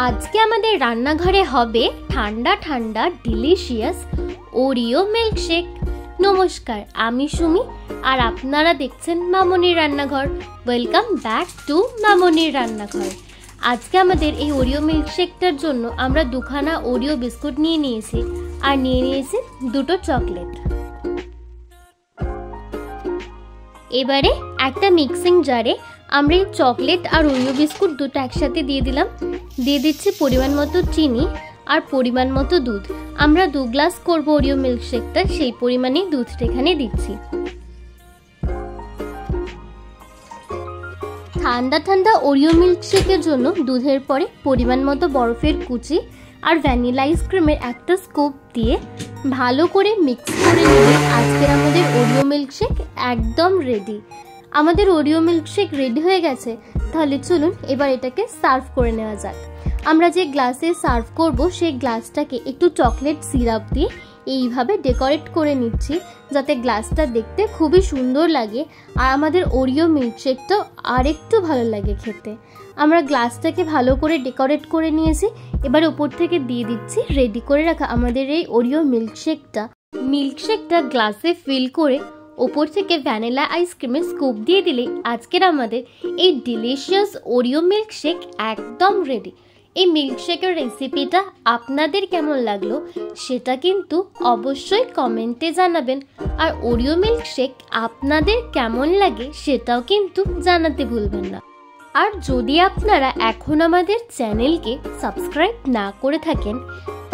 আজকে আমাদের রান্নাঘরে হবে ঠান্ডা ঠান্ডা ডিলিশিয়াস ওরিও মিল্কশেক। নমস্কার, আমি সুমি আর আপনারা দেখছেন মামনির রান্নাঘর। ওয়েলকাম ব্যাক টু মামনির রান্নাঘর। আজকে আমাদের এই ওরিও মিল্কশেকটার জন্য আমরা দুখানা ওরিও বিস্কুট নিয়ে নিয়েছি আর নিয়ে নিয়েছি দুটো চকলেট। এবারে একটা মিক্সিং জারে আমরা এই চকলেট আর ওরিও বিস্কুট দুটো একসাথে দিয়ে দিলাম। দিয়ে দিচ্ছি পরিমাণ মতো চিনি আর পরিমাণ মতো দুধ। আমরা 2 গ্লাস করবো ওরিও মিল্কশেকটা, সেই পরিমাণেই দুধটা এখানে দিচ্ছি। ঠান্ডা ঠান্ডা ওরিও মিল্কশেকের জন্য দুধের পরে পরিমাণ মতো বরফের কুচি আর ভ্যানিলা আইসক্রিমের একটা স্কুপ দিয়ে ভালো করে মিক্স করে নিলে আজকের আমাদের ওরিও মিল্কশেক একদম রেডি। আমাদের ওরিও মিল্কশেক রেডি হয়ে গেছে, তাহলে চলুন এবার এটাকে সার্ভ করে নেওয়া যাক। আমরা যে গ্লাসে সার্ভ করব সেই গ্লাসটাকে একটু চকলেট সিরাপ দিয়ে এইভাবে ডেকোরেট করে নিচ্ছি, যাতে গ্লাসটা দেখতে খুবই সুন্দর লাগে আর আমাদের ওরিও মিল্কশেকটাও আরেকটু ভালো লাগে খেতে। আমরা গ্লাসটাকে ভালো করে ডেকোরেট করে নিয়েছি। এবার উপর থেকে দিয়ে দিচ্ছি রেডি করে রাখা আমাদের এই ওরিও মিল্কশেকটা গ্লাসে ফিল করে ওপর থেকে ভ্যানিলা আইসক্রিমের স্কুপ দিয়ে দিলেই আজকের আমাদের এই ডিলিশিয়াস ওরিও মিল্কশেক একদম রেডি। এই মিল্কশেকের রেসিপিটা আপনাদের কেমন লাগলো সেটা কিন্তু অবশ্যই কমেন্টে জানাবেন, আর ওরিও মিল্কশেক আপনাদের কেমন লাগে সেটাও কিন্তু জানাতে ভুলবেন না। আর যদি আপনারা এখন আমাদের চ্যানেলকে সাবস্ক্রাইব না করে থাকেন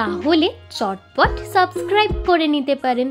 তাহলে চটপট সাবস্ক্রাইব করে নিতে পারেন।